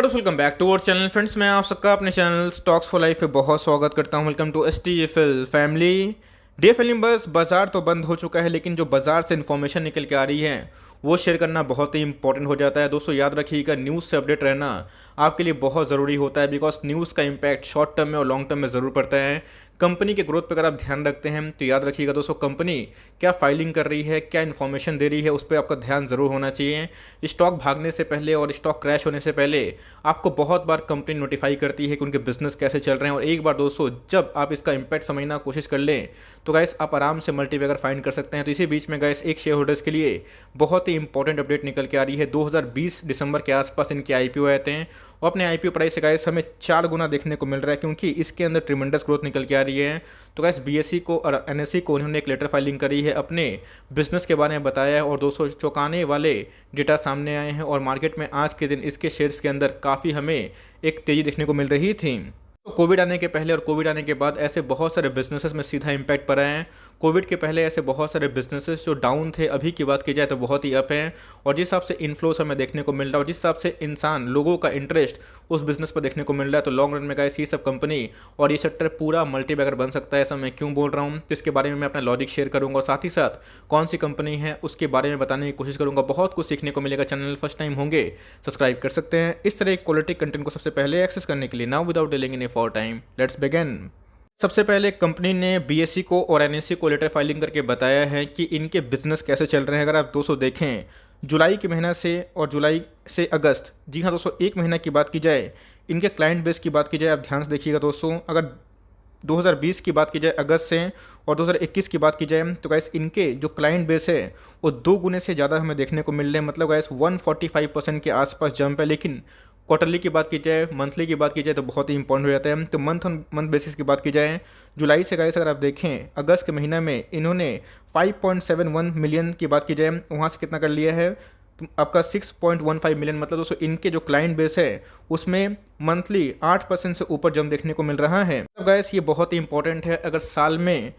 नमस्कार दोस्तों, welcome back to our channel friends. मैं आप सबका अपने चैनल स्टॉक्स फॉर लाइफ पे बहुत स्वागत करता हूं। Welcome to STFL family. DFL बस बाजार तो बंद हो चुका है, लेकिन जो बाजार से इन्फॉर्मेशन निकल के आ रही है वो शेयर करना बहुत ही इंपॉर्टेंट हो जाता है। दोस्तों याद रखिएगा, न्यूज़ से अपडेट रहना आपके लिए बहुत ज़रूरी होता है, बिकॉज न्यूज़ का इम्पैक्ट शॉर्ट टर्म में और लॉन्ग टर्म में ज़रूर पड़ता है। कंपनी के ग्रोथ पर अगर आप ध्यान रखते हैं तो याद रखिएगा दोस्तों, कंपनी क्या फाइलिंग कर रही है, क्या इन्फॉर्मेशन दे रही है, उस पर आपका ध्यान ज़रूर होना चाहिए। स्टॉक भागने से पहले और स्टॉक क्रैश होने से पहले आपको बहुत बार कंपनी नोटिफाई करती है कि उनके बिजनेस कैसे चल रहे हैं, और एक बार दोस्तों जब आप इसका इम्पैक्ट समझना कोशिश कर लें तो गाइस आप आराम से मल्टीबैगर फाइंड कर सकते हैं। तो इसी बीच में गाइस एक शेयर होल्डर्स के लिए बहुत ही इंपॉर्टेंट अपडेट निकल के आ रही है। 2020 दिसंबर के आसपास इनके IPO आए थे और अपने IPO प्राइस से गाइस हमें 4 गुना देखने को मिल रहा है, क्योंकि इसके अंदर ट्रिमेंडस ग्रोथ निकल के आ रही है। तो गाइस BSE को और NSE को उन्होंने एक लेटर फाइलिंग करी है, अपने बिजनेस के बारे में बताया है, और दोस्तों चौंकाने वाले डेटा सामने आए हैं और मार्केट में आज के दिन इसके शेयर्स के अंदर काफ़ी हमें एक तेज़ी देखने को मिल रही थी। तो कोविड आने के पहले और कोविड आने के बाद ऐसे बहुत सारे बिजनेसेस में सीधा इम्पैक्ट पड़ा है। कोविड के पहले ऐसे बहुत सारे बिजनेसेस जो डाउन थे, अभी की बात की जाए तो बहुत ही अप हैं, और जिस हिसाब से इन्फ्लोस हमें देखने को मिल रहा है और जिस हिसाब से इंसान लोगों का इंटरेस्ट उस बिजनेस पर देखने को मिल रहा है, तो लॉन्ग रन में गाइस ये सब कंपनी और ये सेक्टर पूरा मल्टीबैगर बन सकता है। ऐसा मैं क्यों बोल रहा हूँ, तो इसके बारे में मैं अपना लॉजिक शेयर करूँगा और साथ ही साथ कौन सी कंपनी है उसके बारे में बताने की कोशिश करूँगा। बहुत कुछ सीखने को मिलेगा। चैनल फर्स्ट टाइम होंगे सब्सक्राइब कर सकते हैं इस तरह क्वालिटी कंटेंट को सबसे पहले एक्सेस करने के लिए। Now without delaying any for time, let's begin. सबसे पहले कंपनी ने BSE को और NSE को लेटर फाइलिंग करके बताया है कि इनके बिजनेस कैसे चल रहे हैं। अगर आप दोस्तों देखें जुलाई के महीना से और जुलाई से अगस्त, जी हाँ दोस्तों, एक महीना की बात की जाए, इनके क्लाइंट बेस की बात की जाए, आप ध्यान से देखिएगा दोस्तों, अगर 2020 की बात की जाए अगस्त से और 2021 की बात की जाए तो गाइस इनके जो क्लाइंट बेस है वो 2 गुने से ज़्यादा हमें देखने को मिल रहे हैं। मतलब गाइस 145% के आसपास जंप है। लेकिन क्वार्टरली की बात की जाए, मंथली की बात की जाए तो बहुत ही इंपॉर्टेंट हो जाता है। तो मंथ ऑन मंथ बेसिस की बात की जाए, जुलाई से गाइस अगर आप देखें अगस्त के महीना में इन्होंने 5.71 मिलियन की बात की जाए, वहाँ से कितना कर लिया है तो आपका 6.15 मिलियन। मतलब दोस्तों इनके जो क्लाइंट बेस है उसमें मंथली 8% से ऊपर जंप देखने को मिल रहा है। तो गाइस ये बहुत ही इंपॉर्टेंट है। अगर साल में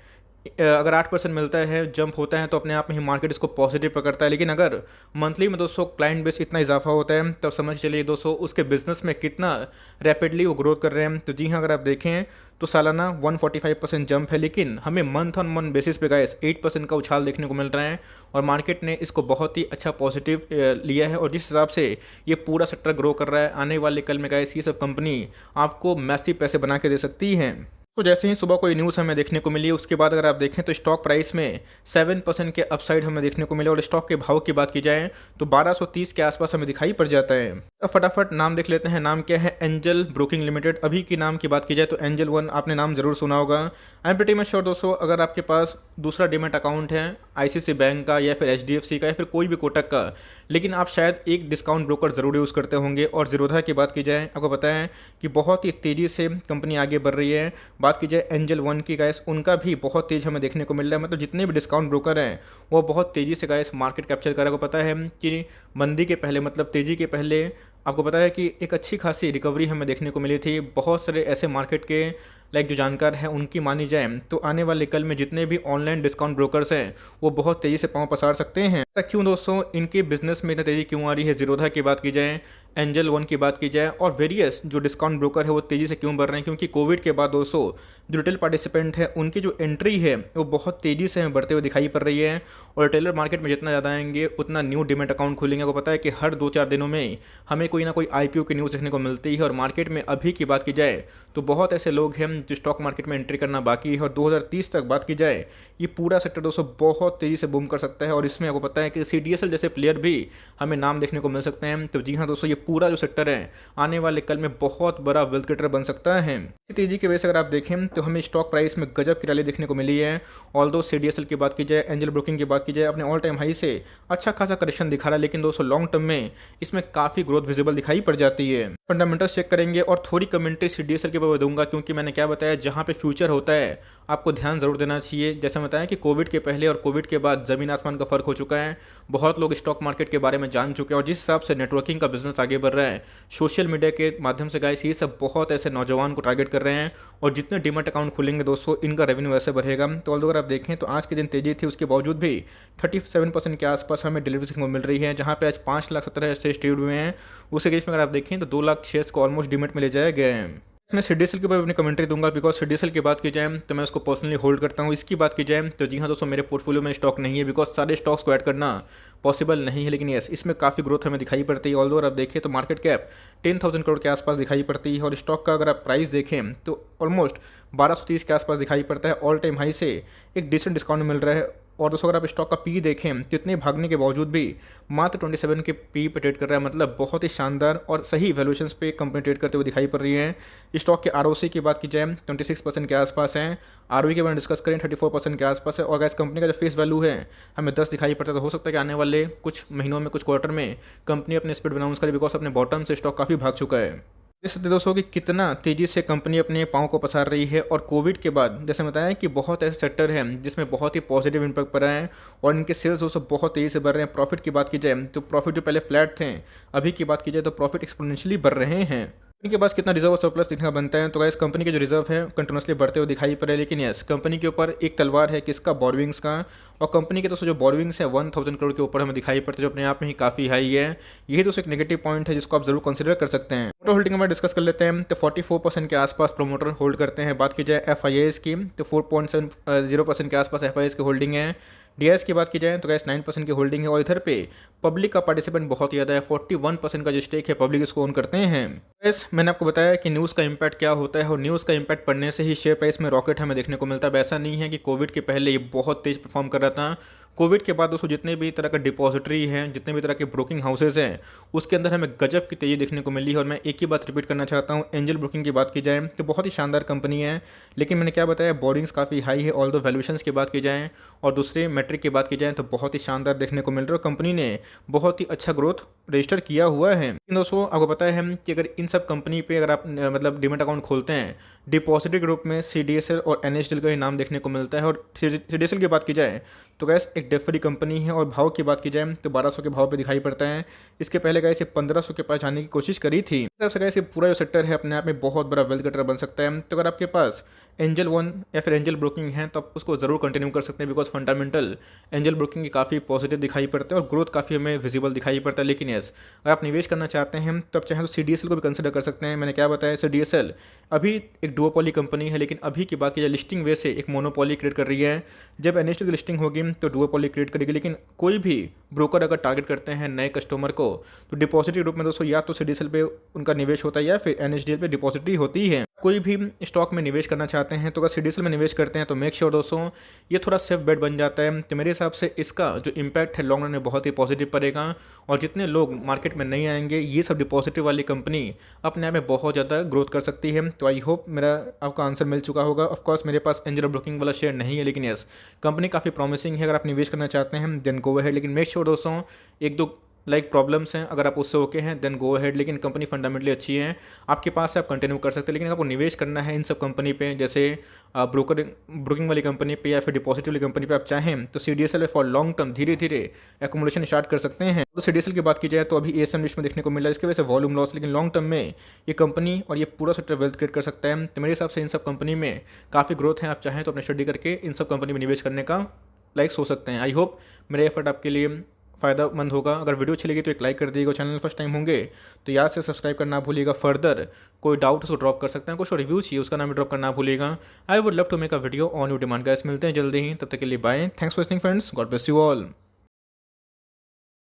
अगर 8% मिलता है, जंप होता है, तो अपने आप में ही मार्केट इसको पॉजिटिव पकड़ता है। लेकिन अगर मंथली में दोस्तों क्लाइंट बेस इतना इजाफा होता है, तब समझ चलिए दोस्तों उसके बिजनेस में कितना रैपिडली वो ग्रोथ कर रहे हैं। तो जी हाँ, अगर आप देखें तो सालाना 145% जंप है, लेकिन हमें मंथ ऑन मंथ बेसिस पे गाइस 8% का उछाल देखने को मिल रहा है, और मार्केट ने इसको बहुत ही अच्छा पॉजिटिव लिया है। और जिस हिसाब से ये पूरा सेक्टर ग्रो कर रहा है, आने वाले कल में गाइस ये सब कंपनी आपको मैसिव पैसे बना के दे सकती है। तो जैसे ही सुबह कोई न्यूज़ हमें देखने को मिली, उसके बाद अगर आप देखें तो स्टॉक प्राइस में 7% के अपसाइड हमें देखने को मिले, और स्टॉक के भाव की बात की जाए तो 1230 के आसपास हमें दिखाई पड़ जाता है। अब फटाफट नाम देख लेते हैं। नाम क्या है? Angel broking limited. अभी की नाम की बात की जाए तो एंजल वन, आपने नाम जरूर सुना होगा। I am pretty much sure दोस्तों, अगर आपके पास दूसरा डीमैट अकाउंट है ICICI बैंक का या फिर HDFC का या फिर कोई भी कोटक का, लेकिन आप शायद एक डिस्काउंट ब्रोकर ज़रूर यूज़ करते होंगे। और जीरोधा की बात की जाए, आपको पता है कि बहुत ही तेज़ी से कंपनी आगे बढ़ रही है। बात की जाए एंजल वन की गाइस, उनका भी बहुत तेज़ हमें देखने को मिल रहा है। मतलब जितने भी डिस्काउंट ब्रोकर हैं वो बहुत तेज़ी से गाइस मार्केट कैप्चर कर रहा है। आपको पता है कि मंदी के पहले, मतलब तेज़ी के पहले, आपको पता है कि एक अच्छी खासी रिकवरी हमें देखने को मिली थी। बहुत सारे ऐसे मार्केट के लाइक जो जानकार हैं उनकी मानी जाए तो आने वाले कल में जितने भी ऑनलाइन डिस्काउंट ब्रोकर्स हैं वो बहुत तेज़ी से पांव पसार सकते हैं। ऐसा क्यों दोस्तों? इनके बिजनेस में इतनी तेज़ी क्यों आ रही है? जीरोधा की बात की जाए, एंजल वन की बात की जाए, और वेरियस जो डिस्काउंट ब्रोकर है वो तेज़ी से क्यों बढ़ रहे हैं? क्योंकि कोविड के बाद दोस्तों जो रिटेल पार्टिसिपेंट है उनकी जो एंट्री है वो बहुत तेज़ी से हमें बढ़ते हुए दिखाई पड़ रही है। और रिटेलर मार्केट में जितना ज़्यादा आएंगे उतना न्यू डीमैट अकाउंट खुलेंगे। आपको पता है कि हर 2-4 दिनों में हमें कोई ना कोई IPO की न्यूज़ देखने को मिलती है। और मार्केट में अभी की बात की जाए तो बहुत ऐसे लोग हैं जो स्टॉक मार्केट में एंट्री करना बाकी है। और 2030 तक बात की जाए ये पूरा सेक्टर दोस्तों बहुत तेज़ी से बूम कर सकता है, और इसमें आपको पता है कि CDSL जैसे प्लेयर भी हमें नाम देखने को मिल सकते हैं। तो जी हाँ दोस्तों, ये पूरा जो सेक्टर है आने वाले कल में बहुत बड़ा वेल्थ क्रिएटर बन सकता है। इसी तेजी की वजह से अगर आप देखें तो हमें स्टॉक प्राइस में गजब की रैली देखने को मिली है। ऑल्दो CDSL की बात की जाए, एंजल ब्रोकिंग की बात की जाए, अपने ऑल टाइम हाई से अच्छा खासा करेक्शन दिखा रहा है, लेकिन दोस्तों लॉन्ग टर्म में इसमें काफ़ी ग्रोथ विजिबल दिखाई पड़ जाती है। फंडामेंटल्स चेक करेंगे और थोड़ी कमेंट्री CDSL के ऊपर दूंगा, क्योंकि मैंने क्या बताया, जहाँ पे फ्यूचर होता है आपको ध्यान जरूर देना चाहिए। जैसे बताया कि कोविड के पहले और कोविड के बाद ज़मीन आसमान का फ़र्क हो चुका है। बहुत लोग स्टॉक मार्केट के बारे में जान चुके हैं, और जिस हिसाब से नेटवर्किंग का बिजनेस आगे बढ़ रहा है सोशल मीडिया के माध्यम से गाइस, ये सब बहुत ऐसे नौजवान को टारगेट कर रहे हैं। और जितने डीमैट अकाउंट खुलेंगे दोस्तों इनका रेवेन्यू ऐसे बढ़ेगा। तो अगर आप देखें तो आज के दिन तेजी थी, उसके बावजूद भी 37% के आसपास हमें डिलीवरी देखने को मिल रही है, जहाँ पे आज 5,70,000 शेयर ट्रेड हुए हैं। उसी केस में अगर आप देखें तो लाख शेयर्स को ऑलमोस्ट डीमेट में ले जाया गया है। मैं सीडीएसएल के ऊपर अपनी कमेंट्री दूंगा बिकॉज सीडीएसएल की बात की जाए तो मैं उसको पर्सनली होल्ड करता हूँ। इसकी बात की जाए तो जी हाँ दोस्तों, मेरे पोर्टफोलियो में स्टॉक नहीं है बिकॉज सारे स्टॉक्स को ऐड करना पॉसिबल नहीं है, लेकिन यस इसमें काफ़ी ग्रोथ हमें दिखाई पड़ती है। ऑल्दो आप देखें तो मार्केट कैप 10,000 करोड़ के आसपास दिखाई पड़ती है और स्टॉक का अगर आप प्राइस देखें तो ऑलमोस्ट 1230 के आसपास दिखाई पड़ता है। ऑल टाइम हाई से एक डिसेंट डिस्काउंट मिल रहा है। और दोस्तों अगर आप स्टॉक का पी देखें तो इतने भागने के बावजूद भी मात्र 27 के पी पे ट्रेड कर रहा है, मतलब बहुत ही शानदार और सही वैल्यूएशंस पे कंपनी ट्रेड करते हुए दिखाई पड़ रही है। स्टॉक के आरओसी की बात की जाए 26% के आसपास है। आरओई के बारे में डिस्कस करें 34% के आसपास है। और अगर इस कंपनी का जो फेस वैल्यू है हमें 10 दिखाई पड़ता है, तो हो सकता है कि आने वाले कुछ महीनों में कुछ क्वार्टर में कंपनी अपने स्पीड अनाउंस करे बिकॉज अपने बॉटम से स्टॉक काफ़ी भाग चुका है। देख सकते दोस्तों कि कितना तेज़ी से कंपनी अपने पाँव को पसार रही है। और कोविड के बाद जैसे बताया कि बहुत ऐसे सेक्टर हैं जिसमें बहुत ही पॉजिटिव इम्पैक्ट पड़ा है और इनके सेल्स दोस्तों बहुत तेज़ी से बढ़ रहे हैं। प्रॉफिट की बात की जाए तो प्रॉफिट जो पहले फ्लैट थे, अभी की बात की जाए तो प्रॉफिट एक्सपोनेंशियली बढ़ रहे हैं। इनके पास कितना रिजर्व और सरप्लस दिखना बनता है, तो गाइस कंपनी के जो रिजर्व है कंटिन्यूसली बढ़ते हुए दिखाई पड़ रहे हैं। लेकिन यस कंपनी के ऊपर एक तलवार है किसका, बोरोविंग्स का। और कंपनी के दोस्तों जो बोरोविंग्स है 1000 करोड़ के ऊपर हमें दिखाई पड़ते हैं, जो अपने आप में ही काफ़ी हाई है। यही दोस्तों एक नेगेटिव पॉइंट है जिसको आप जरूर कंसिडर कर सकते हैं। प्रोमोटर होल्डिंग में डिस्कस कर लेते हैं तो 44% के आसपास प्रोमोटर होल्ड करते हैं। बात की जाए एफआईएस की तो 4.70% के आसपास एफआईएस की होल्डिंग है। डीएस की बात की जाए तो गैस 9% की होल्डिंग है। और इधर पे पब्लिक का पार्टिसिपेंट बहुत ज़्यादा है, 41% का जो स्टेक है पब्लिक इसको ओन करते हैं। गैस मैंने आपको बताया कि न्यूज़ का इम्पैक्ट क्या होता है और न्यूज़ का इम्पैक्ट पड़ने से ही शेयर प्राइस में रॉकेट हमें देखने को मिलता है। ऐसा नहीं है कि कोविड के पहले ये बहुत तेज़ परफॉर्म कर रहा था। कोविड के बाद दोस्तों जितने भी तरह का डिपॉजिटरी हैं, जितने भी तरह के ब्रोकिंग हाउसेज हैं, उसके अंदर हमें गजब की तेज़ी देखने को मिली है। और मैं एक ही बात रिपीट करना चाहता हूँ, एंजल ब्रोकिंग की बात की जाए तो बहुत ही शानदार कंपनी है। लेकिन मैंने क्या बताया, बोरिंग्स काफ़ी हाई है। ऑल दो वैल्यूएशंस की बात की जाए और दूसरे मैट्रिक की बात की जाए तो बहुत ही शानदार देखने को मिल रहा है। कंपनी ने बहुत ही अच्छा ग्रोथ रजिस्टर किया हुआ है। लेकिन दोस्तों आपको पता है कि अगर इन सब कंपनी पे अगर आप मतलब डीमैट अकाउंट खोलते हैं, डिपॉजिटरी ग्रुप में सीडीएसएल और एनएसडीएल का ही नाम देखने को मिलता है। और सीडीएसएल की बात की जाए तो गैस एक डेट फ्री कंपनी है। और भाव की बात की जाए तो 1200 के भाव पे दिखाई पड़ता है। इसके पहले गैस ये 1500 के पास जाने की कोशिश करी थी। सबसे गैस ये पूरा जो सेक्टर है अपने आप में बहुत बड़ा वेल्थ गेटर बन सकता है। तो अगर आपके पास एंजल वन या फिर एंजल ब्रोकिंग है तो आप उसको ज़रूर कंटिन्यू कर सकते हैं बिकॉज फंडामेंटल एंजल ब्रोकिंग के काफ़ी पॉजिटिव दिखाई पड़ते हैं और ग्रोथ काफ़ी हमें विजिबल दिखाई पड़ता है। लेकिन यस अगर आप निवेश करना चाहते हैं तो आप चाहें तो सीडीएसएल को भी कंसिडर कर सकते हैं। मैंने क्या बताया, सीडीएसएल अभी एक डुओपोली कंपनी है, लेकिन अभी की बात की जाए लिस्टिंग वे से एक मोनोपोली क्रिएट कर रही है। जब एनएसडीएल की लिस्टिंग होगी तो डुओपोली क्रिएट करेगी। लेकिन कोई भी ब्रोकर अगर टारगेट करते हैं नए कस्टमर को तो डिपॉजिटरी ग्रुप में दोस्तों या तो सीडीएसएल पे उनका निवेश होता है या फिर एनएसडीएल पे डिपॉजिटरी होती है। कोई भी स्टॉक में निवेश करना चाहते हैं तो अगर सीडीएसएल में निवेश करते हैं तो मेक श्योर दोस्तों ये थोड़ा सेफ बेट बन जाता है। तो मेरे हिसाब से इसका जो इम्पैक्ट है लॉन्ग रन में बहुत ही पॉजिटिव पड़ेगा। और जितने लोग मार्केट में नहीं आएंगे, ये सब डिपॉजिटरी वाली कंपनी अपने आप में बहुत ज़्यादा ग्रोथ कर सकती है। तो आई होप मेरा आपका आंसर मिल चुका होगा। ऑफकोर्स मेरे पास एंजल ब्रोकिंग वाला शेयर नहीं है, लेकिन यस कंपनी काफ़ी प्रॉमिसिंग है। अगर आप निवेश करना चाहते हैं देन गो अहेड। लेकिन मेक श्योर दोस्तों एक दो प्रॉब्लम्स हैं, अगर आप उससे ओके हैं देन गो अहेड। लेकिन कंपनी फंडामेंटली अच्छी है, आपके पास है आप कंटिन्यू कर सकते हैं। लेकिन आपको निवेश करना है इन सब कंपनी पे, जैसे ब्रोकिंग वाली कंपनी पे या फिर डिपॉजिट वाली कंपनी पे आप चाहें तो सीडीएसएल फॉर लॉन्ग टर्म धीरे धीरे एकोमोडेशन स्टार्ट कर सकते हैं। तो सीडीएसएल की बात की जाए तो अभी एएसएम लिस्ट में देखने को मिला है, इसकी वजह से वॉल्यूम लॉस। लेकिन लॉन्ग टर्म में ये कंपनी और ये पूरा सेक्टर वेल्थ क्रिएट कर सकता है। तो मेरे हिसाब से इन सब कंपनी में काफ़ी ग्रोथ है। आप चाहें तो अपने स्टडी करके इन सब कंपनी में निवेश करने का सोच सकते हैं। आई होप मेरा एफर्ट आपके लिए फ़ायदेमंद होगा। अगर वीडियो अच्छी लगी तो एक लाइक कर दीजिएगा। चैनल फर्स्ट टाइम होंगे तो याद से सब्सक्राइब करना भूलिएगा। फर्दर कोई डाउट उसको ड्रॉप कर सकते हैं, कुछ रिव्यू चाहिए उसका नाम भी ड्रॉप करना भूलिएगा। I would love to make a video on your demand. Guys मिलते हैं जल्दी ही, तब तक के लिए bye. Thanks for listening friends, God bless you all.